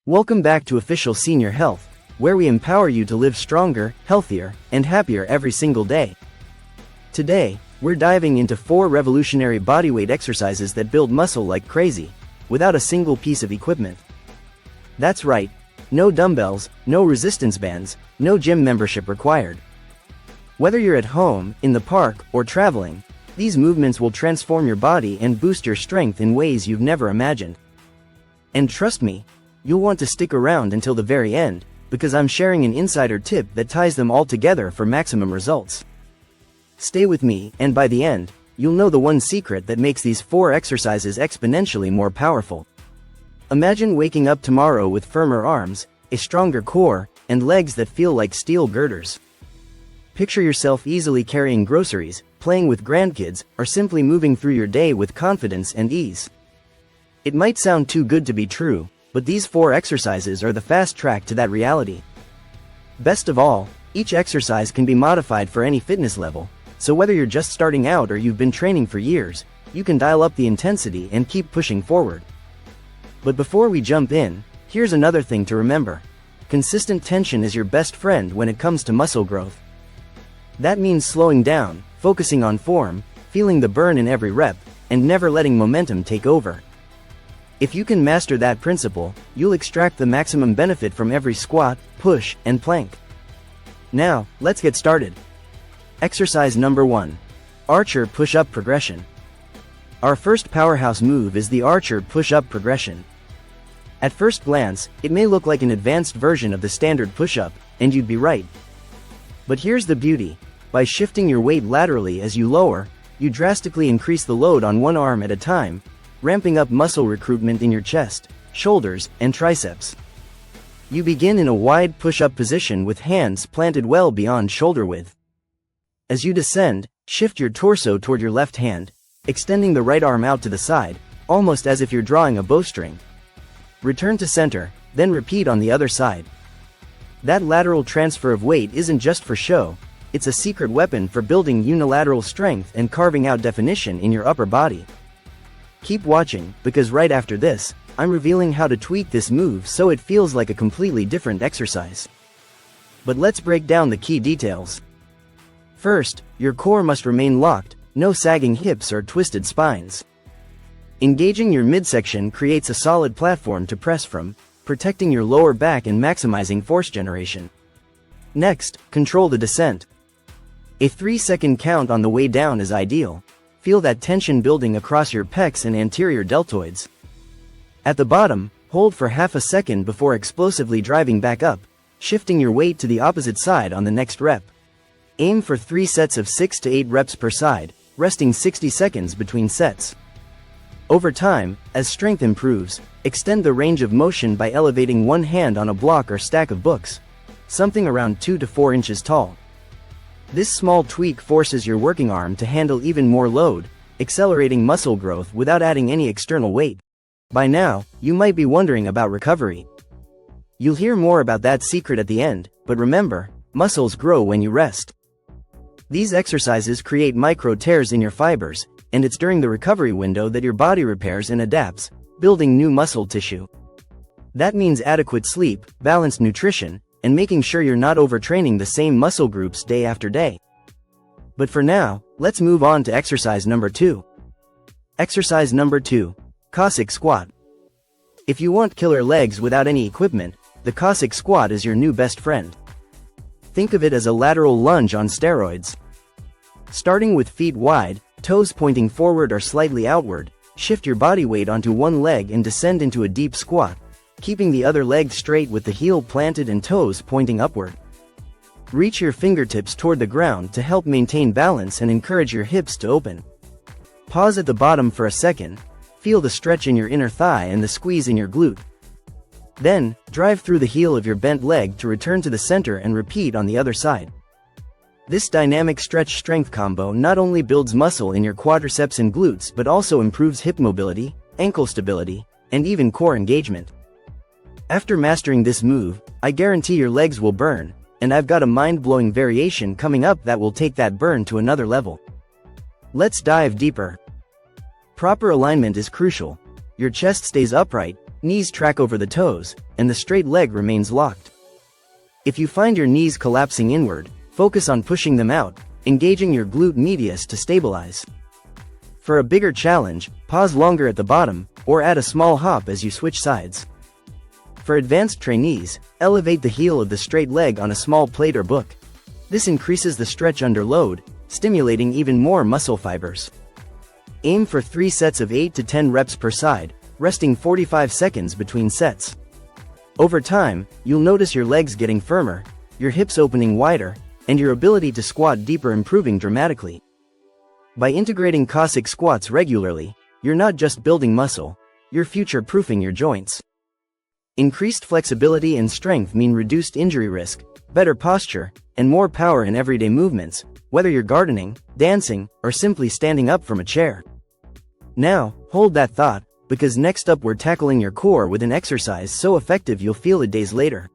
Welcome back to Official Senior Health, where we empower you to live stronger, healthier, and happier every single day. Today, we're diving into 4 revolutionary bodyweight exercises that build muscle like crazy, without a single piece of equipment. That's right, no dumbbells, no resistance bands, no gym membership required. Whether you're at home, in the park, or traveling, these movements will transform your body and boost your strength in ways you've never imagined. And trust me, you'll want to stick around until the very end, because I'm sharing an insider tip that ties them all together for maximum results. Stay with me, and by the end, you'll know the one secret that makes these 4 exercises exponentially more powerful. Imagine waking up tomorrow with firmer arms, a stronger core, and legs that feel like steel girders. Picture yourself easily carrying groceries, playing with grandkids, or simply moving through your day with confidence and ease. It might sound too good to be true, but these 4 exercises are the fast track to that reality. Best of all, each exercise can be modified for any fitness level, so whether you're just starting out or you've been training for years, you can dial up the intensity and keep pushing forward. But before we jump in, here's another thing to remember. Consistent tension is your best friend when it comes to muscle growth. That means slowing down, focusing on form, feeling the burn in every rep, and never letting momentum take over. If you can master that principle, you'll extract the maximum benefit from every squat, push, and plank. Now, let's get started. Exercise number 1. Archer Push-Up Progression. Our first powerhouse move is the Archer Push-Up Progression. At first glance, it may look like an advanced version of the standard push-up, and you'd be right. But here's the beauty. By shifting your weight laterally as you lower, you drastically increase the load on one arm at a time, ramping up muscle recruitment in your chest, shoulders, and triceps. You begin in a wide push-up position with hands planted well beyond shoulder width. As you descend, shift your torso toward your left hand, extending the right arm out to the side, almost as if you're drawing a bowstring. Return to center, then repeat on the other side. That lateral transfer of weight isn't just for show, it's a secret weapon for building unilateral strength and carving out definition in your upper body. Keep watching, because right after this, I'm revealing how to tweak this move so it feels like a completely different exercise. But let's break down the key details. First, your core must remain locked, no sagging hips or twisted spines. Engaging your midsection creates a solid platform to press from, protecting your lower back and maximizing force generation. Next, control the descent. A 3-second count on the way down is ideal. Feel that tension building across your pecs and anterior deltoids. At the bottom, hold for half a second before explosively driving back up, shifting your weight to the opposite side on the next rep. Aim for 3 sets of 6 to 8 reps per side, resting 60 seconds between sets. Over time, as strength improves, extend the range of motion by elevating one hand on a block or stack of books, something around 2 to 4 inches tall. This small tweak forces your working arm to handle even more load, accelerating muscle growth without adding any external weight. By now, you might be wondering about recovery. You'll hear more about that secret at the end, but remember, muscles grow when you rest. These exercises create micro tears in your fibers, and it's during the recovery window that your body repairs and adapts, building new muscle tissue. That means adequate sleep, balanced nutrition, and making sure you're not overtraining the same muscle groups day after day. But for now, let's move on to exercise number 2. Exercise number 2. Cossack Squat. If you want killer legs without any equipment, the Cossack Squat is your new best friend. Think of it as a lateral lunge on steroids. Starting with feet wide, toes pointing forward or slightly outward, shift your body weight onto one leg and descend into a deep squat, keeping the other leg straight with the heel planted and toes pointing upward. Reach your fingertips toward the ground to help maintain balance and encourage your hips to open. Pause at the bottom for a second, feel the stretch in your inner thigh and the squeeze in your glute. Then, drive through the heel of your bent leg to return to the center and repeat on the other side. This dynamic stretch-strength combo not only builds muscle in your quadriceps and glutes but also improves hip mobility, ankle stability, and even core engagement. After mastering this move, I guarantee your legs will burn, and I've got a mind-blowing variation coming up that will take that burn to another level. Let's dive deeper. Proper alignment is crucial. Your chest stays upright, knees track over the toes, and the straight leg remains locked. If you find your knees collapsing inward, focus on pushing them out, engaging your glute medius to stabilize. For a bigger challenge, pause longer at the bottom, or add a small hop as you switch sides. For advanced trainees, elevate the heel of the straight leg on a small plate or book. This increases the stretch under load, stimulating even more muscle fibers. Aim for 3 sets of 8 to 10 reps per side, resting 45 seconds between sets. Over time, you'll notice your legs getting firmer, your hips opening wider, and your ability to squat deeper improving dramatically. By integrating Cossack squats regularly, you're not just building muscle, you're future-proofing your joints. Increased flexibility and strength mean reduced injury risk, better posture, and more power in everyday movements, whether you're gardening, dancing, or simply standing up from a chair. Now, hold that thought, because next up we're tackling your core with an exercise so effective you'll feel it days later.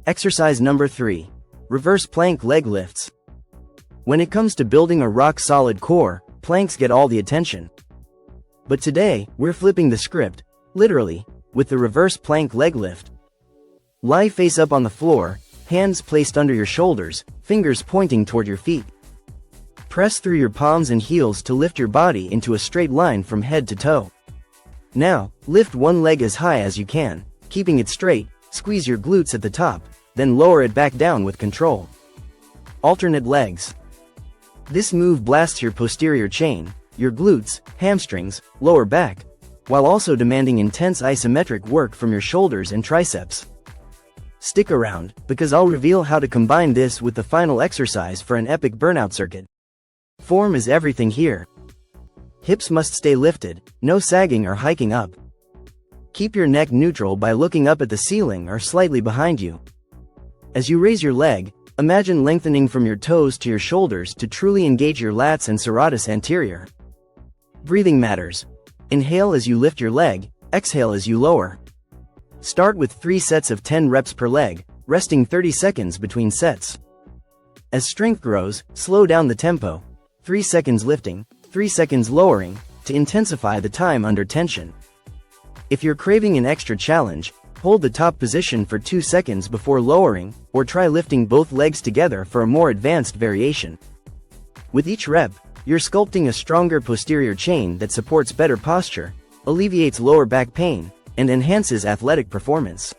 Exercise number 3. Reverse plank leg lifts. When it comes to building a rock-solid core, planks get all the attention. But today, we're flipping the script, literally, with the reverse plank leg lift. Lie face up on the floor, hands placed under your shoulders, fingers pointing toward your feet. Press through your palms and heels to lift your body into a straight line from head to toe. Now, lift one leg as high as you can, keeping it straight, squeeze your glutes at the top, then lower it back down with control. Alternate legs. This move blasts your posterior chain, your glutes, hamstrings, lower back, while also demanding intense isometric work from your shoulders and triceps. Stick around, because I'll reveal how to combine this with the final exercise for an epic burnout circuit. Form is everything here. Hips must stay lifted, no sagging or hiking up. Keep your neck neutral by looking up at the ceiling or slightly behind you. As you raise your leg, imagine lengthening from your toes to your shoulders to truly engage your lats and serratus anterior. Breathing matters. Inhale as you lift your leg, exhale as you lower. Start with 3 sets of 10 reps per leg, resting 30 seconds between sets. As strength grows, slow down the tempo, 3 seconds lifting, 3 seconds lowering, to intensify the time under tension. If you're craving an extra challenge, hold the top position for 2 seconds before lowering, or try lifting both legs together for a more advanced variation. With each rep, you're sculpting a stronger posterior chain that supports better posture, alleviates lower back pain, and enhances athletic performance.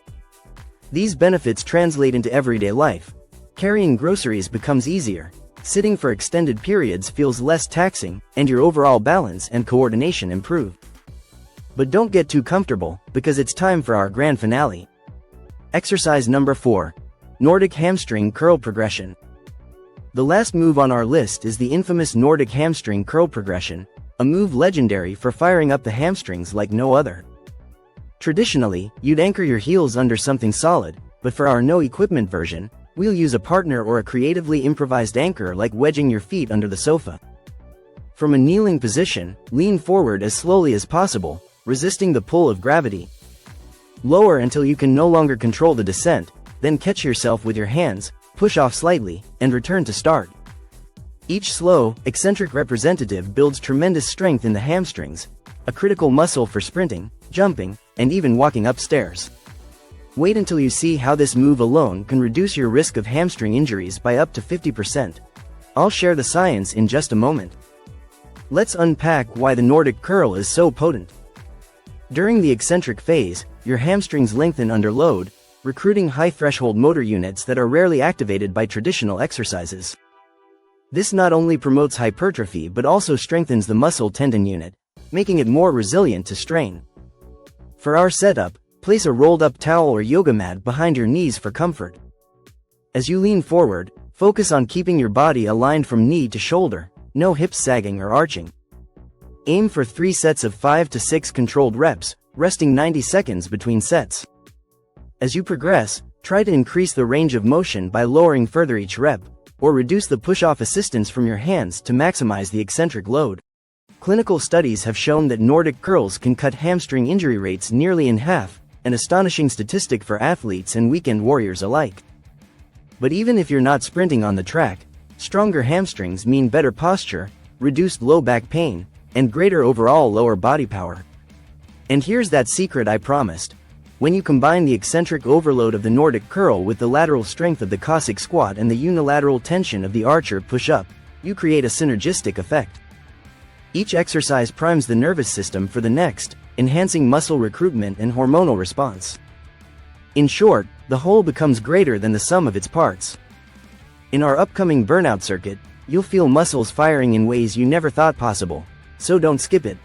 These benefits translate into everyday life. Carrying groceries becomes easier, sitting for extended periods feels less taxing, and your overall balance and coordination improve. But don't get too comfortable, because it's time for our grand finale. Exercise number 4. Nordic Hamstring Curl Progression. The last move on our list is the infamous Nordic Hamstring Curl Progression, a move legendary for firing up the hamstrings like no other. Traditionally, you'd anchor your heels under something solid, but for our no-equipment version, we'll use a partner or a creatively improvised anchor like wedging your feet under the sofa. From a kneeling position, lean forward as slowly as possible, resisting the pull of gravity. Lower until you can no longer control the descent, then catch yourself with your hands, push off slightly, and return to start. Each slow, eccentric representative builds tremendous strength in the hamstrings, a critical muscle for sprinting, jumping, and even walking upstairs. Wait until you see how this move alone can reduce your risk of hamstring injuries by up to 50%. I'll share the science in just a moment. Let's unpack why the Nordic curl is so potent. During the eccentric phase, your hamstrings lengthen under load, recruiting high-threshold motor units that are rarely activated by traditional exercises. This not only promotes hypertrophy but also strengthens the muscle tendon unit, making it more resilient to strain. For our setup, place a rolled-up towel or yoga mat behind your knees for comfort. As you lean forward, focus on keeping your body aligned from knee to shoulder, no hips sagging or arching. Aim for 3 sets of 5 to 6 controlled reps, resting 90 seconds between sets. As you progress, try to increase the range of motion by lowering further each rep, or reduce the push-off assistance from your hands to maximize the eccentric load. Clinical studies have shown that Nordic curls can cut hamstring injury rates nearly in half, an astonishing statistic for athletes and weekend warriors alike. But even if you're not sprinting on the track, stronger hamstrings mean better posture, reduced low back pain, and greater overall lower body power. And here's that secret I promised. When you combine the eccentric overload of the Nordic curl with the lateral strength of the Cossack squat and the unilateral tension of the archer push-up, you create a synergistic effect. Each exercise primes the nervous system for the next, enhancing muscle recruitment and hormonal response. In short, the whole becomes greater than the sum of its parts. In our upcoming burnout circuit, you'll feel muscles firing in ways you never thought possible, so don't skip it.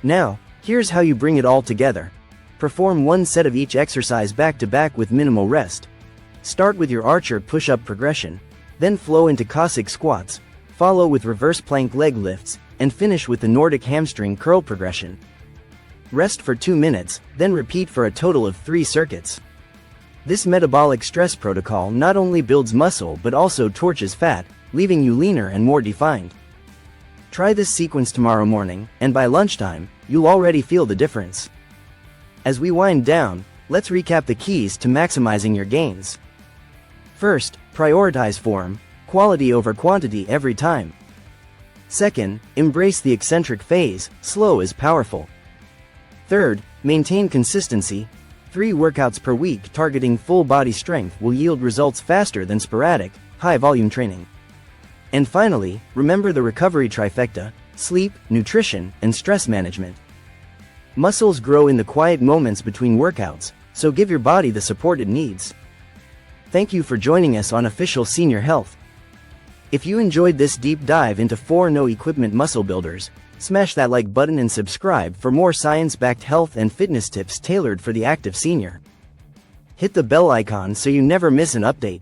Now, here's how you bring it all together. Perform one set of each exercise back-to-back with minimal rest. Start with your archer push-up progression, then flow into Cossack squats, follow with reverse plank leg lifts, and finish with the Nordic hamstring curl progression. Rest for 2 minutes, then repeat for a total of 3 circuits. This metabolic stress protocol not only builds muscle but also torches fat, leaving you leaner and more defined. Try this sequence tomorrow morning, and by lunchtime, you'll already feel the difference. As we wind down, let's recap the keys to maximizing your gains. First, prioritize form, quality over quantity every time. Second, embrace the eccentric phase, slow is powerful. Third, maintain consistency. 3 workouts per week targeting full body strength will yield results faster than sporadic, high-volume training. And finally, remember the recovery trifecta: sleep, nutrition, and stress management. Muscles grow in the quiet moments between workouts, so give your body the support it needs. Thank you for joining us on Official Senior Health. If you enjoyed this deep dive into 4 no-equipment muscle builders, smash that like button and subscribe for more science-backed health and fitness tips tailored for the active senior. Hit the bell icon so you never miss an update.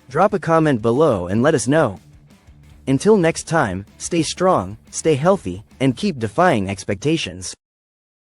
Drop a comment below and let us know. Until next time, stay strong, stay healthy, and keep defying expectations.